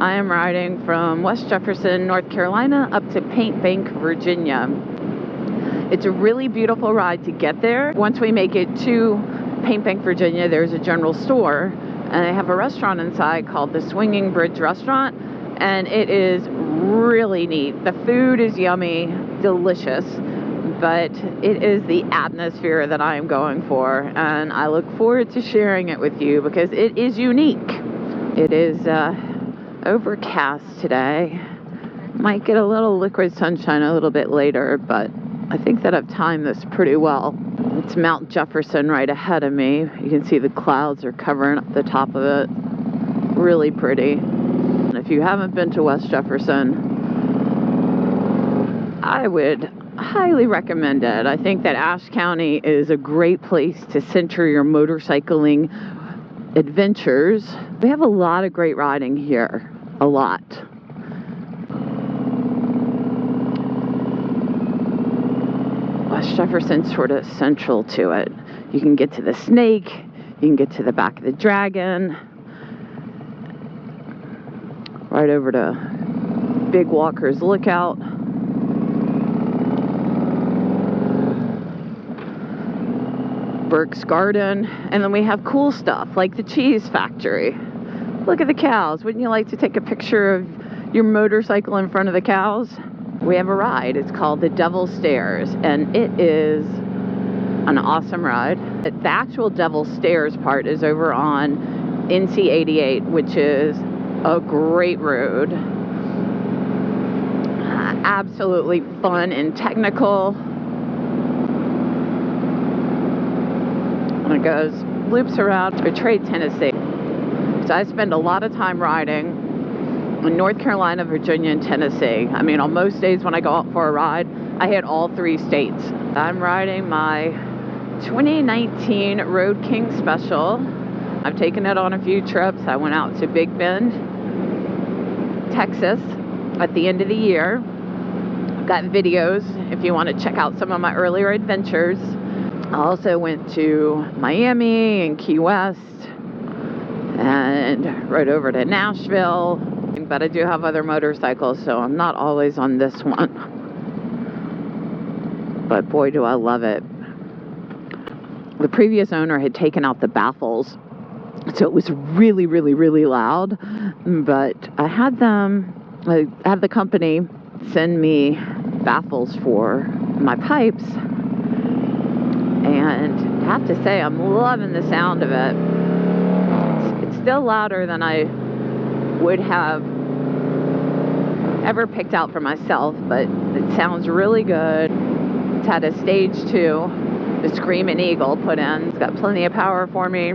I am riding from West Jefferson, North Carolina up to Paint Bank, Virginia. It's a really beautiful ride to get there. Once we make it to Paint Bank, Virginia, there's a general store and they have a restaurant inside called the Swinging Bridge Restaurant, and it is really neat. The food is yummy, delicious, but it is the atmosphere that I am going for, and I look forward to sharing it with you because it is unique. It is overcast today. Might get a little liquid sunshine a little bit later, but I think that I've timed this pretty well. It's Mount Jefferson right ahead of me. You can see the clouds are covering up the top of it. Really pretty. And if you haven't been to West Jefferson, I would highly recommend it. I think that Ashe County is a great place to center your motorcycling adventures. We have a lot of great riding here. A lot. West Jefferson's sort of central to it. You can get to the Snake, you can get to the back of the Dragon, right over to Big Walker's Lookout. Burke's Garden, and then we have cool stuff like the cheese factory. Look at the cows. Wouldn't you like to take a picture of your motorcycle in front of the cows? We have a ride. It's called the Devil's Stairs, and it is an awesome ride. The actual Devil's Stairs part is over on NC 88, which is a great road. Absolutely fun and technical. And it goes, loops around Betrayed, Tennessee. So I spend a lot of time riding in North Carolina, Virginia, and Tennessee. I mean, on most days when I go out for a ride, I hit all 3 states. I'm riding my 2019 Road King Special. I've taken it on a few trips. I went out to Big Bend, Texas at the end of the year. I've got videos if you want to check out some of my earlier adventures. I also went to Miami and Key West and rode over to Nashville, but I do have other motorcycles, so I'm not always on this one. But boy, do I love it. The previous owner had taken out the baffles, so it was really, really, really loud, but I had the company send me baffles for my pipes. And I have to say, I'm loving the sound of it. It's still louder than I would have ever picked out for myself, but it sounds really good. It's had a stage 2, the Screaming Eagle put in. It's got plenty of power for me.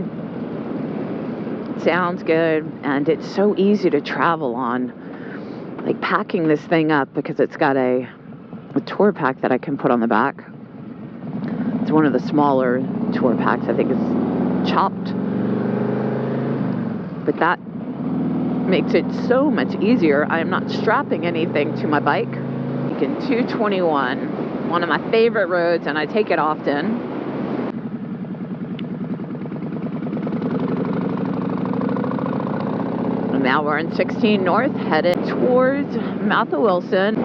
It sounds good, and it's so easy to travel on. Like packing this thing up, because it's got a tour pack that I can put on the back. It's one of the smaller tour packs. I think it's chopped. But that makes it so much easier. I am not strapping anything to my bike. In 221, one of my favorite roads, and I take it often. And now we're in 16 North, headed towards Mouth of Wilson.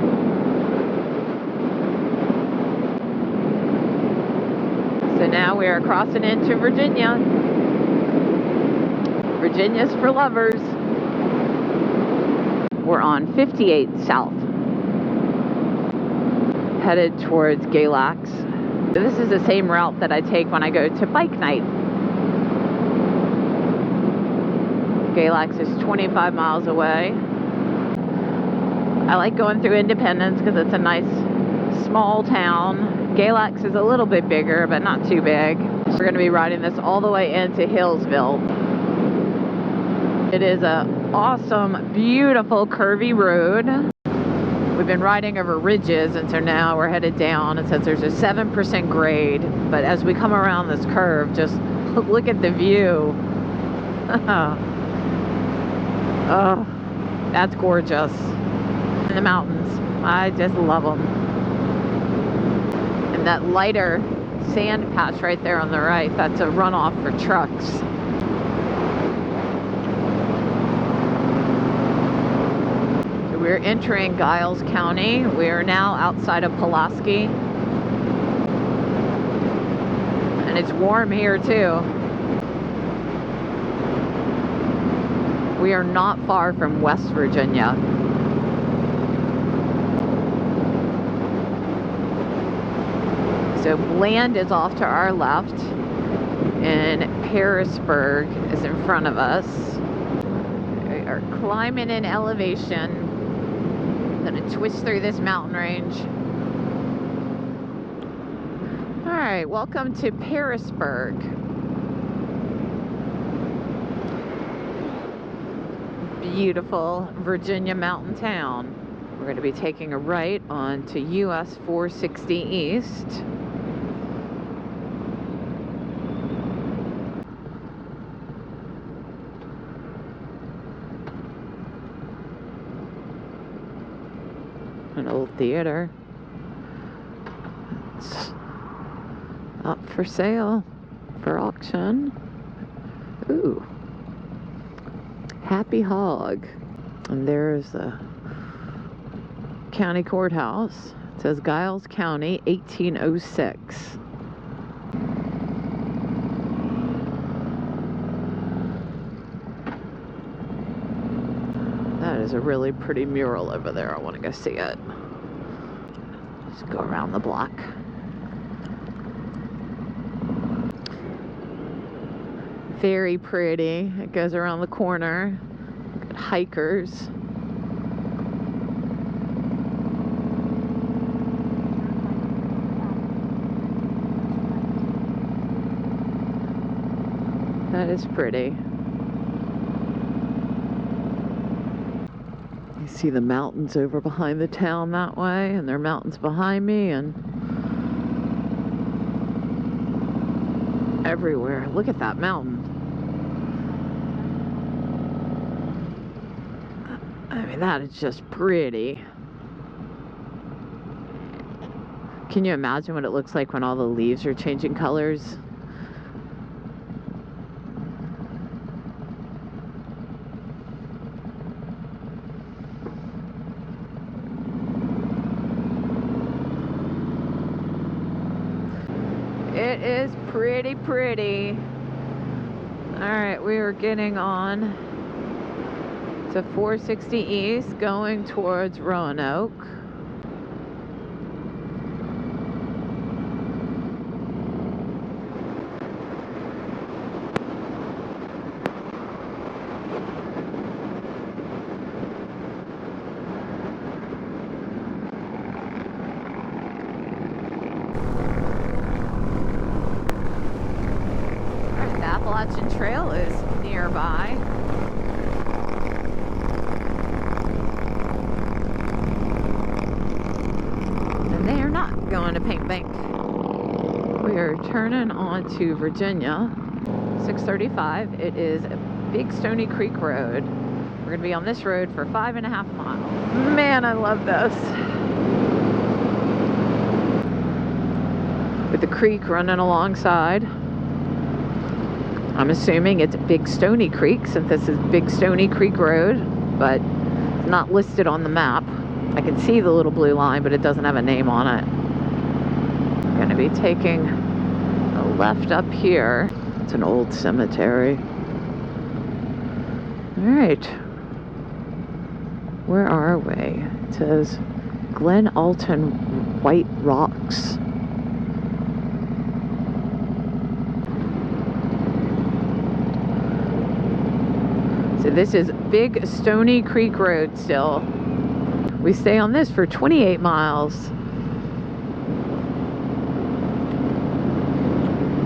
So now we are crossing into Virginia. Virginia's for lovers. We're on 58 South, headed towards Galax. This is the same route that I take when I go to bike night. Galax is 25 miles away. I like going through Independence because it's a nice small town. Galax is a little bit bigger, but not too big. We're going to be riding this all the way into Hillsville. It is an awesome, beautiful, curvy road. We've been riding over ridges, and so now we're headed down. It says there's a 7% grade, but as we come around this curve, just look at the view. Oh, that's gorgeous. In the mountains, I just love them. And that lighter sand patch right there on the right, that's a runoff for trucks. We're entering Giles County. We are now outside of Pulaski. And it's warm here too. We are not far from West Virginia. So land is off to our left, and Harrisburg is in front of us. We are climbing in elevation. I'm gonna twist through this mountain range. All right, welcome to Harrisburg. Beautiful Virginia mountain town. We're going to be taking a right onto US 460 East. An old theater. It's up for sale, for auction. Ooh. Happy Hog. And there's the county courthouse. It says Giles County, 1806. That is a really pretty mural over there. I want to go see it. Just go around the block. Very pretty. It goes around the corner. Good hikers. That is pretty. You see the mountains over behind the town that way, and there are mountains behind me, and everywhere. Look at that mountain. I mean, that is just pretty. Can you imagine what it looks like when all the leaves are changing colors? It is pretty, pretty. All right, we are getting on to 460 East, going towards Roanoke. The Appalachian Trail is nearby. Going to Paint Bank. We are turning onto Virginia, 635. It is a Big Stony Creek Road. We're going to be on this road for 5.5 miles. Man, I love this. With the creek running alongside. I'm assuming it's Big Stony Creek, since this is Big Stony Creek Road, but it's not listed on the map. I can see the little blue line, but it doesn't have a name on it. Going to be taking a left up here. It's an old cemetery. All right. Where are we? It says Glen Alton White Rocks. So this is Big Stony Creek Road still. We stay on this for 28 miles.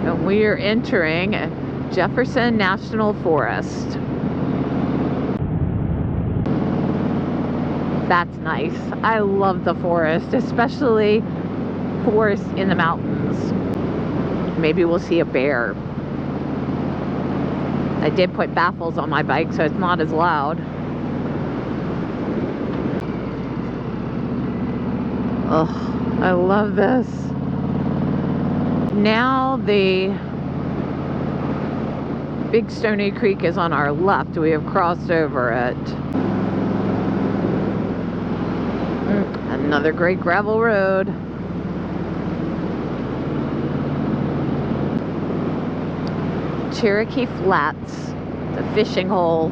And we are entering Jefferson National Forest. That's nice. I love the forest, especially forest in the mountains. Maybe we'll see a bear. I did put baffles on my bike, so it's not as loud. Oh, I love this. Now the Big Stony Creek is on our left. We have crossed over it. Another great gravel road. Cherokee Flats, the fishing hole.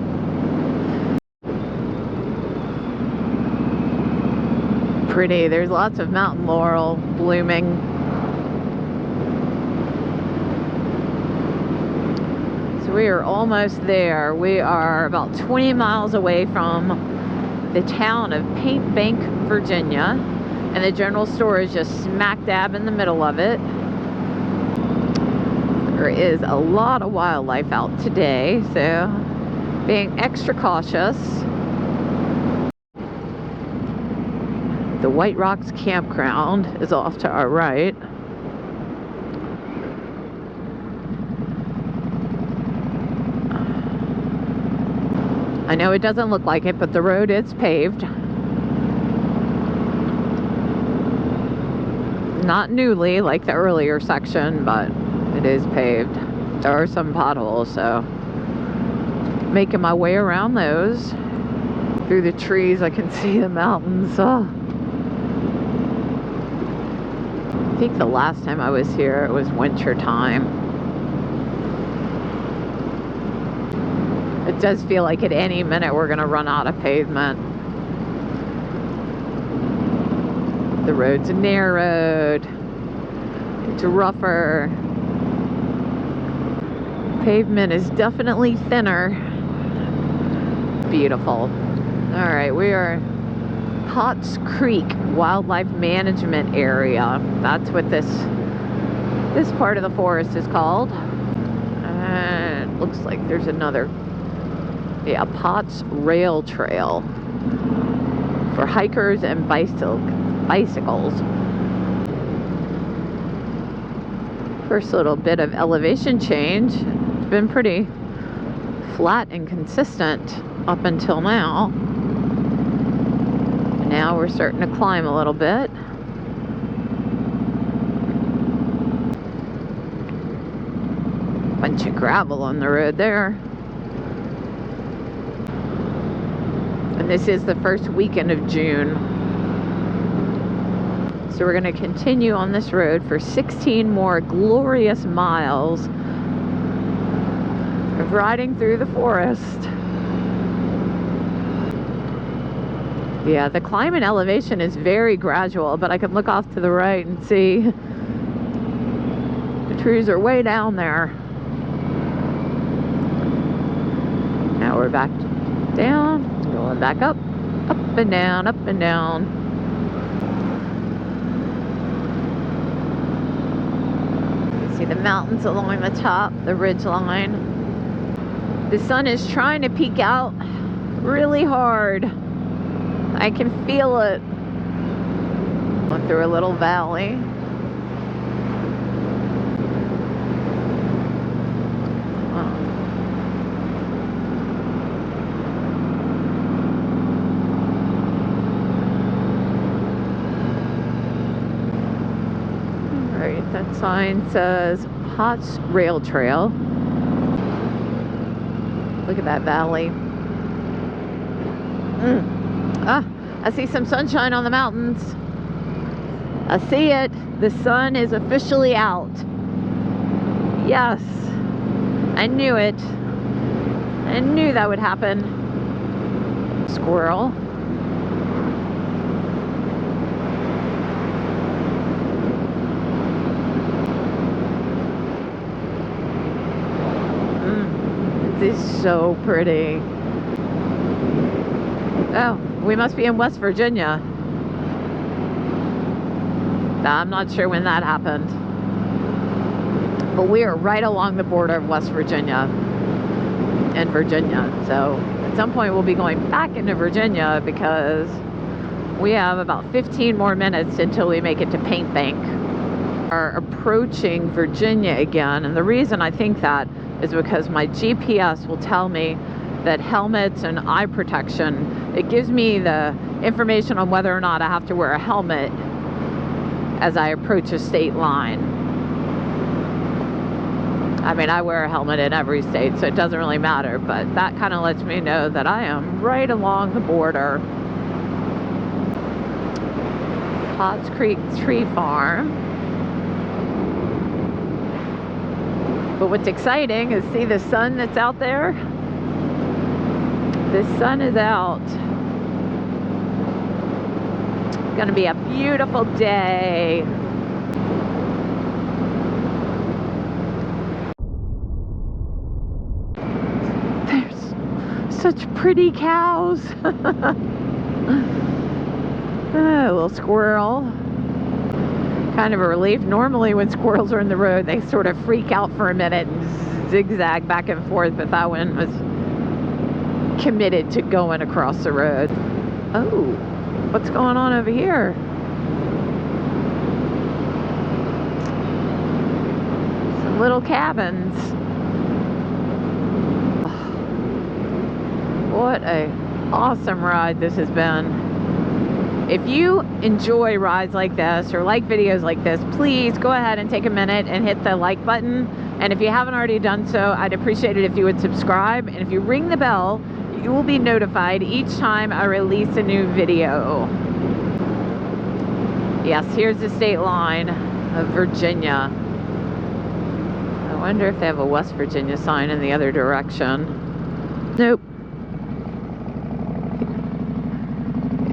Pretty. There's lots of mountain laurel blooming. So we are almost there. We are about 20 miles away from the town of Paint Bank, Virginia, and the general store is just smack dab in the middle of it. There is a lot of wildlife out today, so being extra cautious. The White Rocks campground is off to our right. I know it doesn't look like it, but the road is paved. Not newly like the earlier section, but it is paved. There are some potholes, so making my way around those. Through the trees I can see the mountains. Oh. I think the last time I was here it was winter time. It does feel like at any minute we're gonna run out of pavement. The road's narrowed. It's rougher. Pavement is definitely thinner. Beautiful. All right, we are Potts Creek Wildlife Management Area. That's what this part of the forest is called. And it looks like there's another, yeah, Potts Rail Trail for hikers and bicycles. First little bit of elevation change. It's been pretty flat and consistent up until now. Now we're starting to climb a little bit. Bunch of gravel on the road there. And this is the first weekend of June. So we're going to continue on this road for 16 more glorious miles of riding through the forest. Yeah, the climb and elevation is very gradual, but I can look off to the right and see the trees are way down there. Now we're back down, going back up and down, up and down. You see the mountains along the top, the ridge line. The sun is trying to peek out really hard. I can feel it. Went through a little valley. All right, that sign says Potts Rail Trail. Look at that valley. I see some sunshine on the mountains. I see it. The sun is officially out. Yes. I knew it. I knew that would happen. Squirrel. This is so pretty. Oh, we must be in West Virginia. I'm not sure when that happened. But we are right along the border of West Virginia and Virginia. So at some point we'll be going back into Virginia because we have about 15 more minutes until we make it to Paint Bank. We are approaching Virginia again, and the reason I think that is because my GPS will tell me that helmets and eye protection, it gives me the information on whether or not I have to wear a helmet as I approach a state line. I mean, I wear a helmet in every state, so it doesn't really matter, but that kind of lets me know that I am right along the border. Potts Creek Tree Farm. But what's exciting is see the sun that's out there? The sun is out. It's gonna be a beautiful day. There's such pretty cows. A little squirrel. Kind of a relief. Normally when squirrels are in the road, they sort of freak out for a minute and zigzag back and forth, but that one was committed to going across the road. Oh, what's going on over here? Some little cabins. What a awesome ride this has been. If you enjoy rides like this or like videos like this, please go ahead and take a minute and hit the like button. And if you haven't already done so, I'd appreciate it if you would subscribe. And if you ring the bell, you will be notified each time I release a new video. Yes, here's the state line of Virginia. I wonder if they have a West Virginia sign in the other direction. Nope.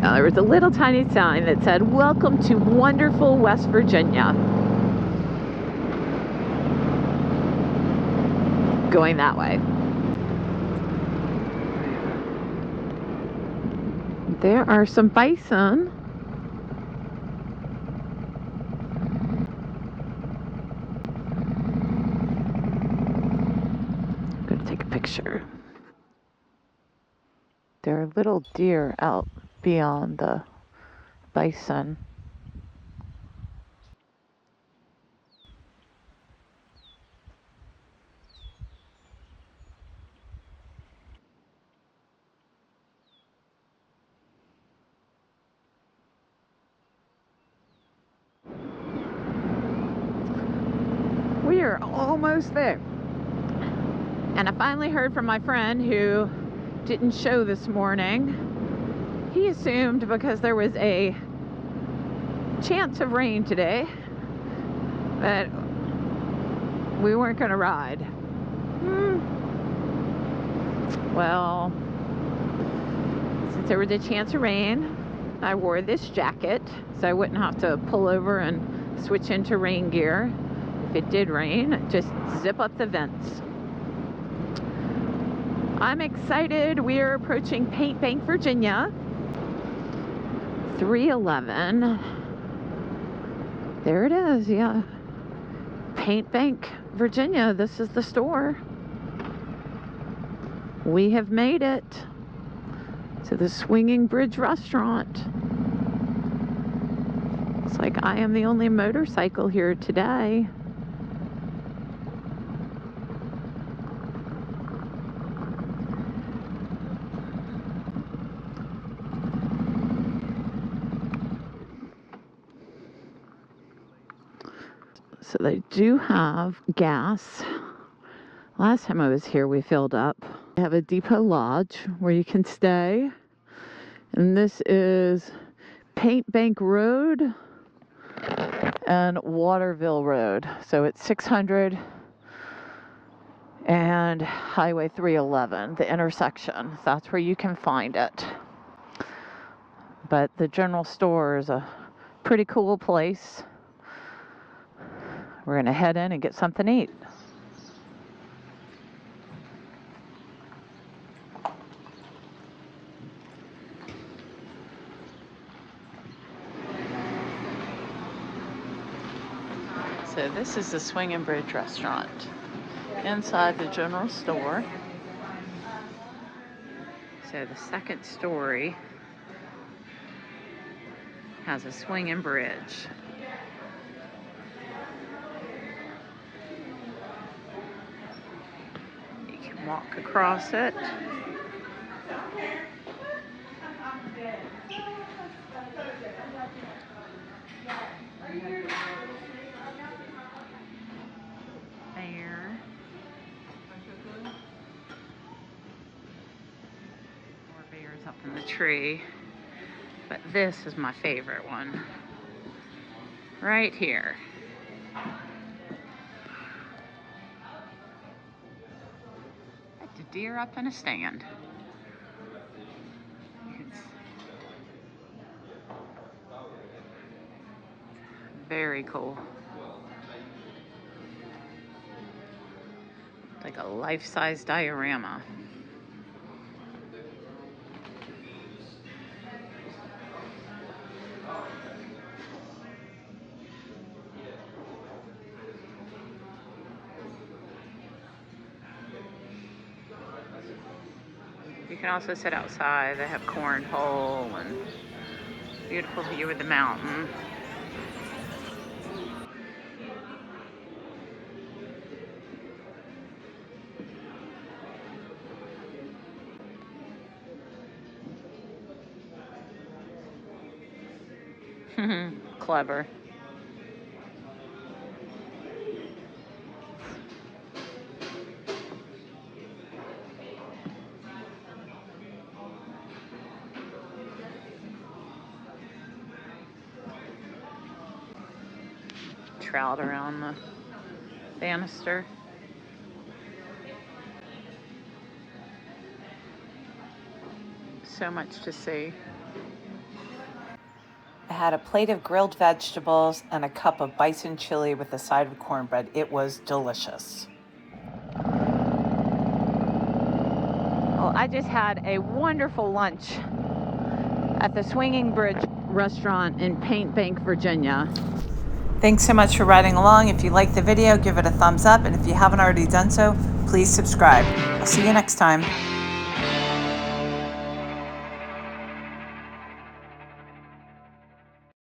There was a little tiny sign that said, "Welcome to wonderful West Virginia." Going that way. There are some bison. I'm going to take a picture. There are little deer out beyond the bison. We are almost there. And I finally heard from my friend who didn't show this morning. He assumed because there was a chance of rain today that we weren't going to ride. Well, since there was a chance of rain, I wore this jacket so I wouldn't have to pull over and switch into rain gear. If it did rain, just zip up the vents. I'm excited. We are approaching Paint Bank, Virginia. 311. There it is, yeah. Paint Bank, Virginia. This is the store. We have made it to the Swinging Bridge restaurant. Looks like I am the only motorcycle here today. So they do have gas. Last time I was here, we filled up. They have a depot lodge where you can stay. And this is Paint Bank Road and Waterville Road. So it's 600 and Highway 311, the intersection. That's where you can find it. But the general store is a pretty cool place. We're going to head in and get something to eat. So this is the Swinging Bridge restaurant. Inside the general store. So the second story has a swinging bridge. You can walk across it. There. More bears up in the tree. But this is my favorite one. right here. Got the deer up in a stand. It's very cool. Like a life-size diorama. You can also sit outside. They have cornhole and beautiful view of the mountain. Clever. Trout around the banister. So much to see. I had a plate of grilled vegetables and a cup of bison chili with a side of cornbread. It was delicious. Well, I just had a wonderful lunch at the Swinging Bridge restaurant in Paint Bank, Virginia. Thanks so much for riding along. If you liked the video, give it a thumbs up. And if you haven't already done so, please subscribe. I'll see you next time.